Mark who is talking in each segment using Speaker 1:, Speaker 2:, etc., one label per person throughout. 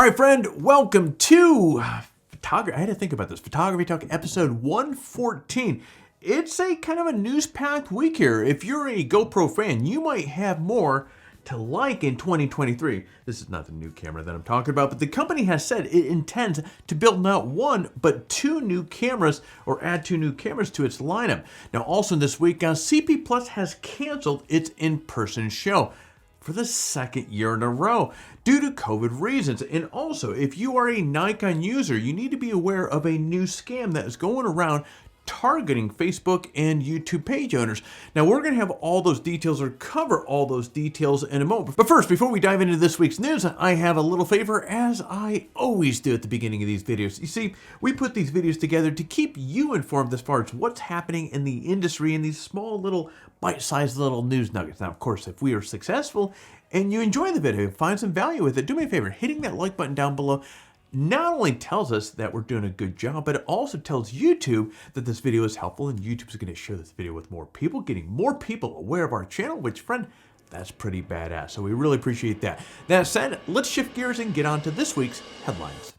Speaker 1: All right, friend, welcome to Photography. I had to think about this. Photography Talk episode 114. It's a kind of a news-packed week here. If you're a GoPro fan, you might have more to like in 2023. This is not the new camera that I'm talking about, but the company has said it intends to build not one, but two new cameras or add two new cameras to its lineup. Now, also this week, CP Plus has canceled its in-person show for the second year in a row due to COVID reasons. And also, if you are a Nikon user, you need to be aware of a new scam that is going around targeting Facebook and YouTube page owners. Now, we're going to have all those details or cover all those details in a moment. But first, before we dive into this week's news, I have a little favor, as I always do at the beginning of these videos. You see, we put these videos together to keep you informed as far as what's happening in the industry in these small little bite-sized little news nuggets. Now, of course, if we are successful and you enjoy the video, find some value with it, do me a favor, hitting that like button down below not only tells us that we're doing a good job, but it also tells YouTube that this video is helpful, and YouTube's going to share this video with more people, getting more people aware of our channel, which, friend, that's pretty badass. So we really appreciate that. That said, let's shift gears and get on to this week's headlines.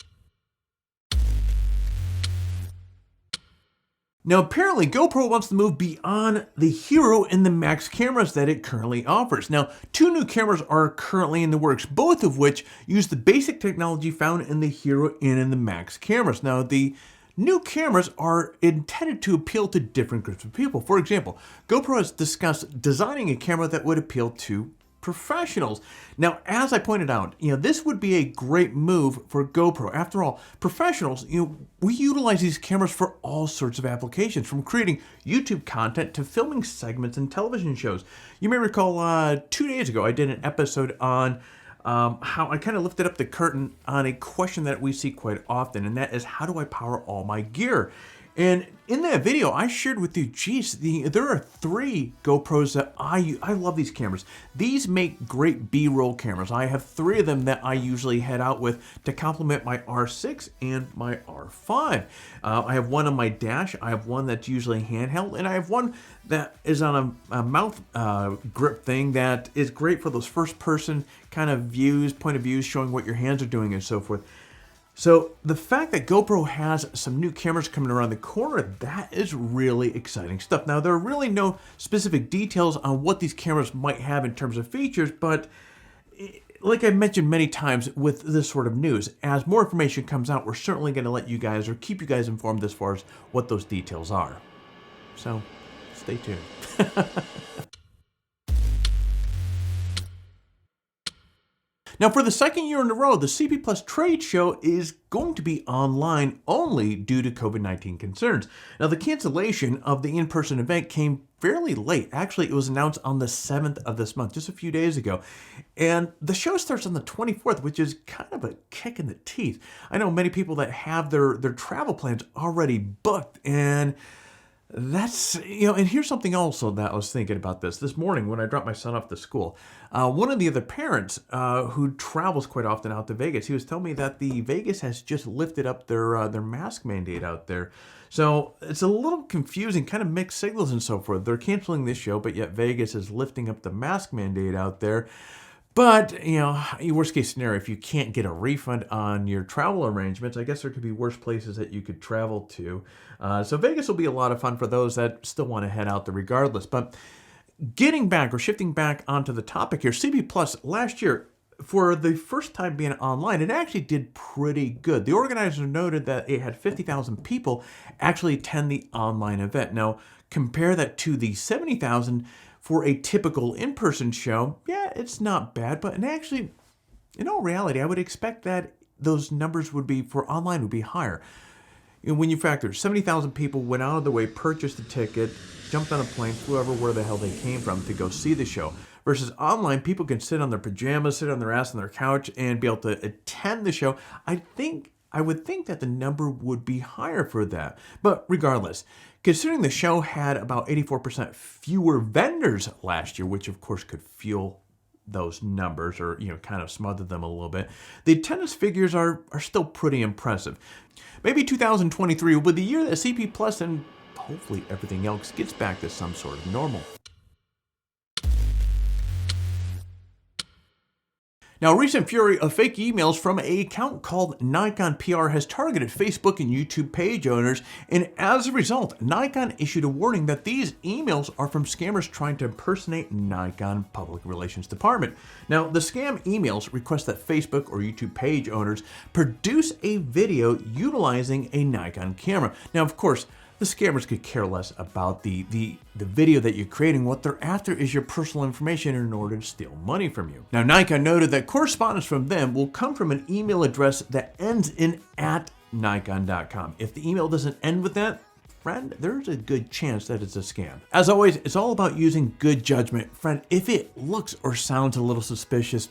Speaker 1: Now, apparently, GoPro wants to move beyond the Hero and the Max cameras that it currently offers. Now, two new cameras are currently in the works, both of which use the basic technology found in the Hero and in the Max cameras. Now, the new cameras are intended to appeal to different groups of people. For example, GoPro has discussed designing a camera that would appeal to professionals. Now, as I pointed out, this would be a great move for GoPro. After all, professionals, we utilize these cameras for all sorts of applications, from creating YouTube content to filming segments in television shows. You may recall 2 days ago, I did an episode on how I kind of lifted up the curtain on a question that we see quite often, and that is, how do I power all my gear? And in that video, I shared with you, geez, there are three GoPros that I love these cameras. These make great B-roll cameras. I have three of them that I usually head out with to complement my R6 and my R5. I have one on my dash, I have one that's usually handheld, and I have one that is on a mouth grip thing that is great for those first-person kind of views, point of views, showing what your hands are doing and so forth. So the fact that GoPro has some new cameras coming around the corner, that is really exciting stuff. Now, there are really no specific details on what these cameras might have in terms of features, but like I mentioned many times with this sort of news, as more information comes out, we're certainly going to let you guys or keep you guys informed as far as what those details are. So stay tuned. Now, for the second year in a row, the CP Plus trade show is going to be online only due to COVID-19 concerns. Now, the cancellation of the in-person event came fairly late. Actually, it was announced on the 7th of this month, just a few days ago. And the show starts on the 24th, which is kind of a kick in the teeth. I know many people that have their travel plans already booked, and that's, and here's something also that I was thinking about this morning when I dropped my son off to school. One of the other parents who travels quite often out to Vegas, he was telling me that the Vegas has just lifted up their mask mandate out there. So it's a little confusing, kind of mixed signals and so forth. They're canceling this show, but yet Vegas is lifting up the mask mandate out there. But, worst case scenario, if you can't get a refund on your travel arrangements, I guess there could be worse places that you could travel to. So Vegas will be a lot of fun for those that still want to head out there regardless. But getting back or shifting back onto the topic here, CP Plus last year, for the first time being online, it actually did pretty good. The organizer noted that it had 50,000 people actually attend the online event. Now, compare that to the 70,000 for a typical in-person show. Yeah, it's not bad, but actually, in all reality, I would expect that those numbers would be, for online, would be higher. When you factor 70,000 people went out of their way, purchased a ticket, jumped on a plane, flew over where the hell they came from to go see the show, versus online, people can sit on their pajamas, sit on their ass on their couch, and be able to attend the show. I would think that the number would be higher for that. But regardless, considering the show had about 84% fewer vendors last year, which of course could fuel those numbers or, kind of smother them a little bit, the attendance figures are still pretty impressive. Maybe 2023 will be the year that CP Plus and hopefully everything else gets back to some sort of normal. Now, a recent fury of fake emails from an account called Nikon PR has targeted Facebook and YouTube page owners, and as a result, Nikon issued a warning that these emails are from scammers trying to impersonate Nikon Public Relations Department. Now, the scam emails request that Facebook or YouTube page owners produce a video utilizing a Nikon camera. Now, of course, the scammers could care less about the video that you're creating. What they're after is your personal information in order to steal money from you. Now, Nikon noted that correspondence from them will come from an email address that ends in @nikon.com. If the email doesn't end with that, friend, there's a good chance that it's a scam. As always, it's all about using good judgment. Friend, if it looks or sounds a little suspicious,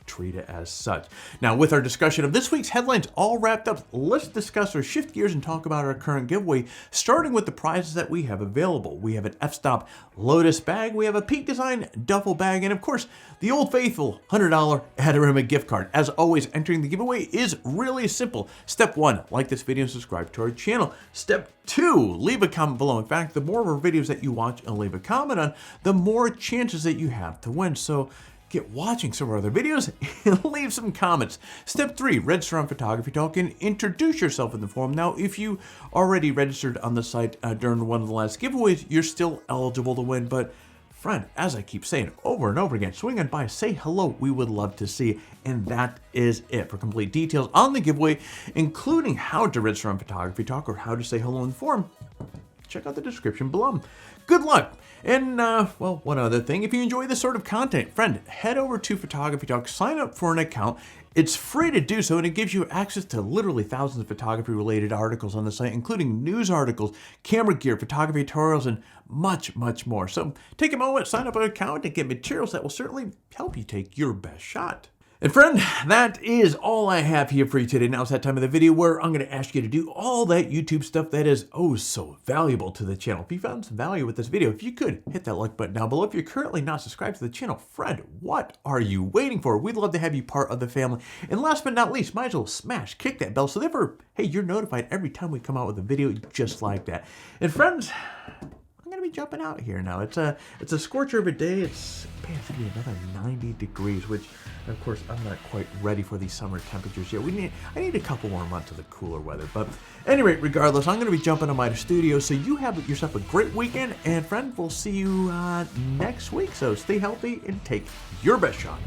Speaker 1: treat it as such. Now, with our discussion of this week's headlines all wrapped up, let's discuss or shift gears and talk about our current giveaway, starting with the prizes that we have available. We have an f-stop Lotus bag, we have a Peak Design duffel bag, and of course, the old faithful $100 Adorama gift card. As always, entering the giveaway is really simple. Step 1, like this video and subscribe to our channel. Step 2, leave a comment below. In fact, the more of our videos that you watch and leave a comment on, the more chances that you have to win. So get watching some of our other videos and leave some comments. Step 3, register on PhotographyTalk and introduce yourself in the forum. Now, if you already registered on the site during one of the last giveaways, you're still eligible to win. But friend, as I keep saying over and over again, swing on by, say hello. We would love to see you. And that is it. For complete details on the giveaway, including how to register on PhotographyTalk or how to say hello in the forum, check out the description below. Good luck. And, well, one other thing, if you enjoy this sort of content, friend, head over to PhotographyTalk, sign up for an account. It's free to do so, and it gives you access to literally thousands of photography-related articles on the site, including news articles, camera gear, photography tutorials, and much, much more. So take a moment, sign up an account, and get materials that will certainly help you take your best shot. And friend, that is all I have here for you today. Now it's that time of the video where I'm going to ask you to do all that YouTube stuff that is oh so valuable to the channel. If you found some value with this video, if you could hit that like button down below. If you're currently not subscribed to the channel, friend, what are you waiting for? We'd love to have you part of the family. And last but not least, might as well kick that bell so therefore, hey, you're notified every time we come out with a video just like that. And friends, I'm going to be jumping out here now. It's a scorcher of a day. It's going to be another 90 degrees, which of course I'm not quite ready for these summer temperatures yet. I need a couple more months of the cooler weather. But at any rate, regardless, I'm going to be jumping to my studio. So you have yourself a great weekend, and friend, we'll see you next week. So stay healthy and take your best shot.